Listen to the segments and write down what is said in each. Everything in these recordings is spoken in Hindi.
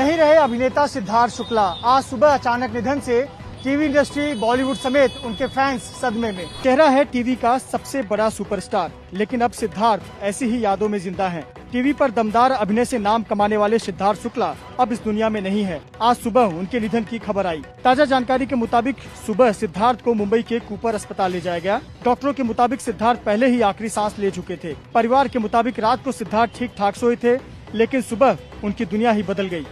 नहीं रहे अभिनेता सिद्धार्थ शुक्ला। आज सुबह अचानक निधन से टीवी इंडस्ट्री, बॉलीवुड समेत उनके फैंस सदमे में। चेहरा है टीवी का सबसे बड़ा सुपरस्टार, लेकिन अब सिद्धार्थ ऐसी ही यादों में जिंदा हैं। टीवी पर दमदार अभिनय से नाम कमाने वाले सिद्धार्थ शुक्ला अब इस दुनिया में नहीं है। आज सुबह उनके निधन की खबर आई। ताजा जानकारी के मुताबिक सुबह सिद्धार्थ को मुंबई के कूपर अस्पताल ले जाया गया। डॉक्टरों के मुताबिक सिद्धार्थ पहले ही आखिरी सांस ले चुके थे। परिवार के मुताबिक रात को सिद्धार्थ ठीक ठाक सोए थे, लेकिन सुबह उनकी दुनिया ही बदल गई।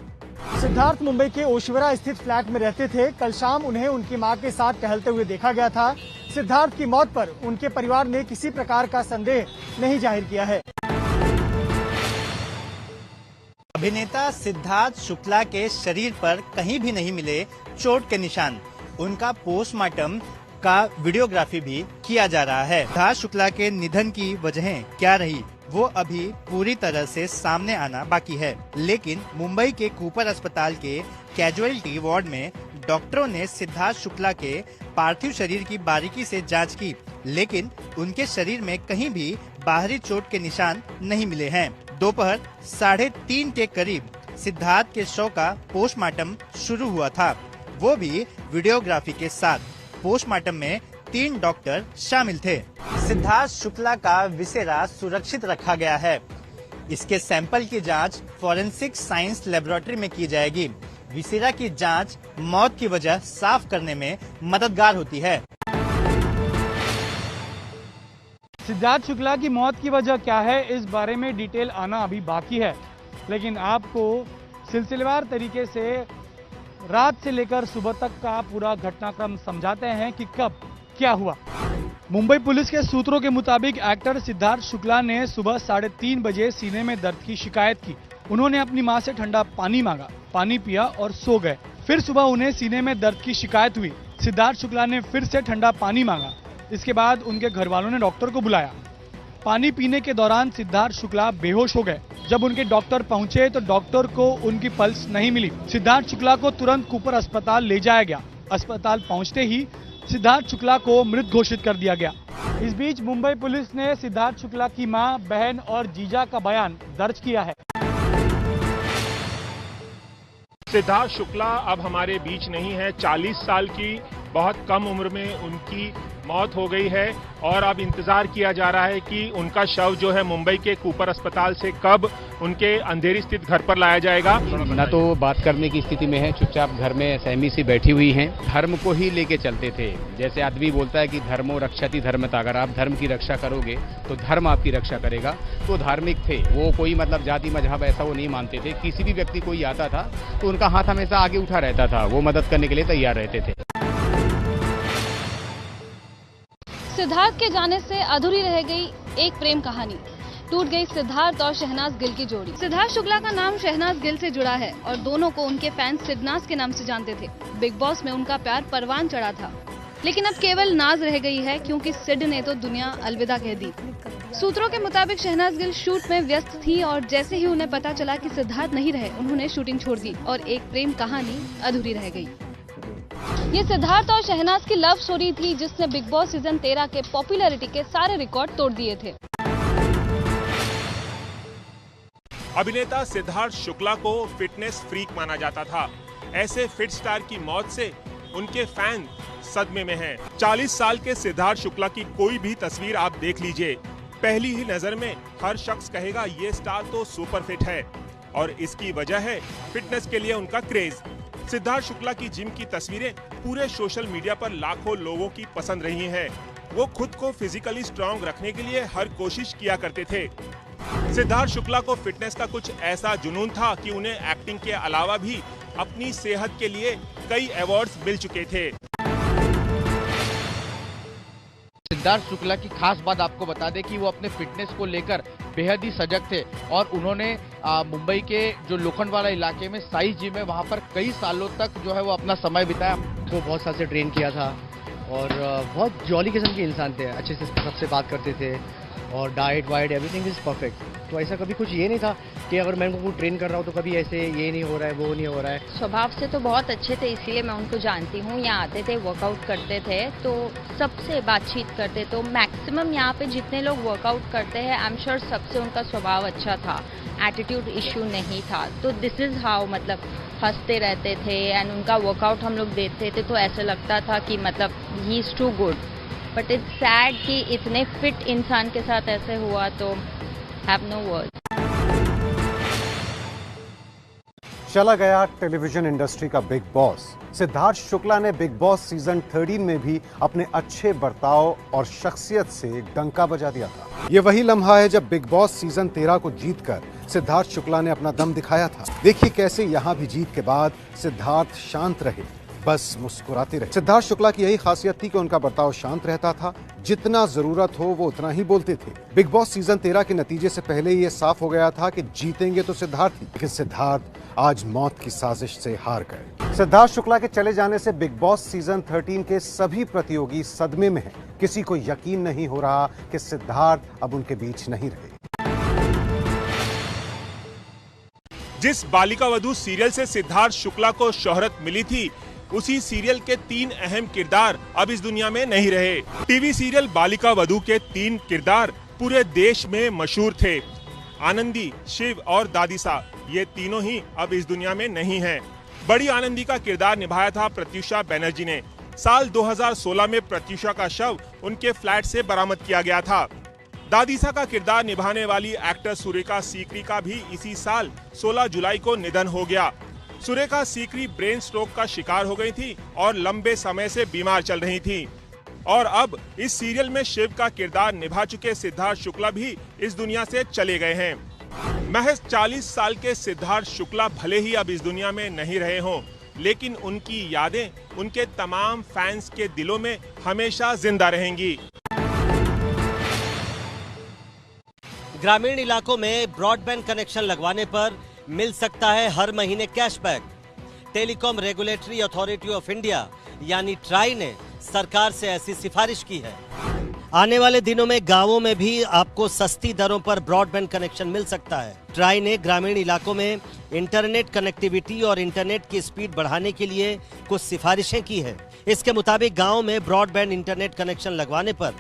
सिद्धार्थ मुंबई के ओशिवरा स्थित फ्लैट में रहते थे। कल शाम उन्हें उनकी मां के साथ टहलते हुए देखा गया था। सिद्धार्थ की मौत पर उनके परिवार ने किसी प्रकार का संदेह नहीं जाहिर किया है। अभिनेता सिद्धार्थ शुक्ला के शरीर पर कहीं भी नहीं मिले चोट के निशान। उनका पोस्टमार्टम का वीडियोग्राफी भी किया जा रहा है। सिद्धार्थ शुक्ला के निधन की वजहें क्या रही, वो अभी पूरी तरह से सामने आना बाकी है। लेकिन मुंबई के कूपर अस्पताल के कैजुअलिटी वार्ड में डॉक्टरों ने सिद्धार्थ शुक्ला के पार्थिव शरीर की बारीकी से जांच की, लेकिन उनके शरीर में कहीं भी बाहरी चोट के निशान नहीं मिले हैं। दोपहर 3:30 के करीब सिद्धार्थ के शव का पोस्टमार्टम शुरू हुआ था, वो भी वीडियोग्राफी के साथ। पोस्टमार्टम में 3 डॉक्टर शामिल थे। सिद्धार्थ शुक्ला का विसेरा सुरक्षित रखा गया है। इसके सैंपल की जांच फॉरेंसिक साइंस लेबोरेटरी में की जाएगी। विसेरा की जांच मौत की वजह साफ करने में मददगार होती है। सिद्धार्थ शुक्ला की मौत की वजह क्या है, इस बारे में डिटेल आना अभी बाकी है, लेकिन आपको सिलसिलेवार तरीके से रात से लेकर सुबह तक का पूरा घटनाक्रम समझाते हैं कि कब क्या हुआ। मुंबई पुलिस के सूत्रों के मुताबिक एक्टर सिद्धार्थ शुक्ला ने सुबह 3:30 बजे सीने में दर्द की शिकायत की। उन्होंने अपनी मां से ठंडा पानी मांगा, पानी पिया और सो गए। फिर सुबह उन्हें सीने में दर्द की शिकायत हुई। सिद्धार्थ शुक्ला ने फिर से ठंडा पानी मांगा। इसके बाद उनके घर वालों ने डॉक्टर को बुलाया। पानी पीने के दौरान सिद्धार्थ शुक्ला बेहोश हो गए। जब उनके डॉक्टर पहुंचे तो डॉक्टर को उनकी पल्स नहीं मिली। सिद्धार्थ शुक्ला को तुरंत कूपर अस्पताल ले जाया गया। अस्पताल पहुंचते ही सिद्धार्थ शुक्ला को मृत घोषित कर दिया गया। इस बीच मुंबई पुलिस ने सिद्धार्थ शुक्ला की मां, बहन और जीजा का बयान दर्ज किया है। सिद्धार्थ शुक्ला अब हमारे बीच नहीं है। 40 साल की बहुत कम उम्र में उनकी मौत हो गई है और अब इंतजार किया जा रहा है कि उनका शव जो है मुंबई के कूपर अस्पताल से कब उनके अंधेरी स्थित घर पर लाया जाएगा। ना तो बात करने की स्थिति में है, चुपचाप घर में सहमी सी बैठी हुई हैं। धर्म को ही लेके चलते थे। जैसे आदमी बोलता है कि धर्मो रक्षति धर्मता, अगर आप धर्म की रक्षा करोगे तो धर्म आपकी रक्षा करेगा। तो धार्मिक थे वो, कोई मतलब जाति मजहब ऐसा वो नहीं मानते थे। किसी भी व्यक्ति कोई आता था तो उनका हाथ हमेशा आगे उठा रहता था, वो मदद करने के लिए तैयार रहते थे। सिद्धार्थ के जाने से अधूरी रह गई एक प्रेम कहानी। टूट गई सिद्धार्थ और शहनाज गिल की जोड़ी। सिद्धार्थ शुक्ला का नाम शहनाज गिल से जुड़ा है और दोनों को उनके फैंस सिद्धनाज के नाम से जानते थे। बिग बॉस में उनका प्यार परवान चढ़ा था, लेकिन अब केवल नाज रह गई है, क्योंकि सिड ने तो दुनिया अलविदा कह दी। सूत्रों के मुताबिक शहनाज गिल शूट में व्यस्त थी और जैसे ही उन्हें पता चला कि सिद्धार्थ नहीं रहे, उन्होंने शूटिंग छोड़ दी और एक प्रेम कहानी अधूरी रह गई। ये सिद्धार्थ और शहनाज की लव स्टोरी थी, जिसने बिग बॉस सीजन 13 के पॉपुलैरिटी के सारे रिकॉर्ड तोड़ दिए थे। अभिनेता सिद्धार्थ शुक्ला को फिटनेस फ्रीक माना जाता था। ऐसे फिट स्टार की मौत से उनके फैन सदमे में हैं। 40 साल के सिद्धार्थ शुक्ला की कोई भी तस्वीर आप देख लीजिए, पहली ही नजर में हर शख्स कहेगा ये स्टार तो सुपर फिट है, और इसकी वजह है फिटनेस के लिए उनका क्रेज। सिद्धार्थ शुक्ला की जिम की तस्वीरें पूरे सोशल मीडिया पर लाखों लोगों की पसंद रही हैं। वो खुद को फिजिकली स्ट्रांग रखने के लिए हर कोशिश किया करते थे। सिद्धार्थ शुक्ला को फिटनेस का कुछ ऐसा जुनून था कि उन्हें एक्टिंग के अलावा भी अपनी सेहत के लिए कई अवार्ड्स मिल चुके थे। सिद्धार्थ शुक्ला की खास बात आपको बता दें कि वो अपने फिटनेस को लेकर बेहद ही सजग थे और उन्होंने मुंबई के जो लोखंडवाला इलाके में साई जिम है, वहाँ पर कई सालों तक जो है वो अपना समय बिताया। वो बहुत साल से ट्रेन किया था और बहुत जॉली किस्म के इंसान थे, अच्छे से सबसे बात करते थे और diet white everything is perfect. तो ऐसा कभी कुछ ये नहीं था कि अगर मैं उनको ट्रेन कर रहा हूँ तो कभी ऐसे ये नहीं हो रहा है, वो नहीं हो रहा है। स्वभाव से तो बहुत अच्छे थे, इसीलिए मैं उनको जानती हूँ। यहाँ आते थे, वर्कआउट करते थे, तो सबसे बातचीत करते। तो मैक्सिमम यहाँ पे जितने लोग वर्कआउट करते हैं, आई एम श्योर सबसे उनका स्वभाव अच्छा था, एटीट्यूड इश्यू नहीं था। तो दिस इज हाउ, मतलब हंसते रहते थे एंड उनका वर्कआउट हम लोग देखते थे तो ऐसा लगता था कि मतलब he is too good. But it's sad कि इतने फिट इंसान के साथ ऐसे हुआ, तो हैव नो वर्ड। चला गया टेलीविजन इंडस्ट्री का बिग बॉस। सिद्धार्थ शुक्ला ने बिग बॉस सीजन 13 में भी अपने अच्छे बर्ताव और शख्सियत से डंका बजा दिया था। ये वही लम्हा है जब बिग बॉस सीजन 13 को जीतकर सिद्धार्थ शुक्ला ने अपना दम दिखाया था। देखिए कैसे यहाँ भी जीत के बाद सिद्धार्थ शांत रहे, बस मुस्कुराते रहे। सिद्धार्थ शुक्ला की यही खासियत थी कि उनका बर्ताव शांत रहता था, जितना जरूरत हो वो उतना ही बोलते थे। बिग बॉस सीजन 13 के नतीजे से पहले ही ये साफ हो गया था कि जीतेंगे तो सिद्धार्थ ही, लेकिन सिद्धार्थ आज मौत की साजिश से हार गए। सिद्धार्थ शुक्ला के चले जाने से बिग बॉस सीजन 13 के सभी प्रतियोगी सदमे में हैं। किसी को यकीन नहीं हो रहा कि सिद्धार्थ अब उनके बीच नहीं रहे। जिस बालिका वधू सीरियल से सिद्धार्थ शुक्ला को शोहरत मिली थी, उसी सीरियल के 3 अहम किरदार अब इस दुनिया में नहीं रहे। टीवी सीरियल बालिका वधू के 3 किरदार पूरे देश में मशहूर थे। आनंदी, शिव और दादीसा, ये तीनों ही अब इस दुनिया में नहीं हैं। बड़ी आनंदी का किरदार निभाया था प्रत्युषा बनर्जी ने। साल 2016 में प्रत्युषा का शव उनके फ्लैट से बरामद किया गया था। दादीसा का किरदार निभाने वाली एक्टर सुरेखा सीकरी का भी इसी साल 16 जुलाई को निधन हो गया। सुरेखा सीकरी ब्रेन स्ट्रोक का शिकार हो गई थी और लंबे समय से बीमार चल रही थी। और अब इस सीरियल में शिव का किरदार निभा चुके सिद्धार्थ शुक्ला भी इस दुनिया से चले गए हैं। महज 40 साल के सिद्धार्थ शुक्ला भले ही अब इस दुनिया में नहीं रहे हों, लेकिन उनकी यादें उनके तमाम फैंस के दिलों में हमेशा जिंदा रहेंगी। ग्रामीण इलाकों में ब्रॉडबैंड कनेक्शन लगवाने पर मिल सकता है हर महीने cashback. Telecom regulatory authority of India यानी ट्राई ने सरकार से ऐसी सिफारिश की है। आने वाले दिनों में गांवों में भी आपको सस्ती दरों पर ब्रॉडबैंड कनेक्शन मिल सकता है। ट्राई ने ग्रामीण इलाकों में इंटरनेट कनेक्टिविटी और इंटरनेट की स्पीड बढ़ाने के लिए कुछ सिफारिशें की है। इसके मुताबिक गांव में ब्रॉडबैंड इंटरनेट कनेक्शन लगवाने पर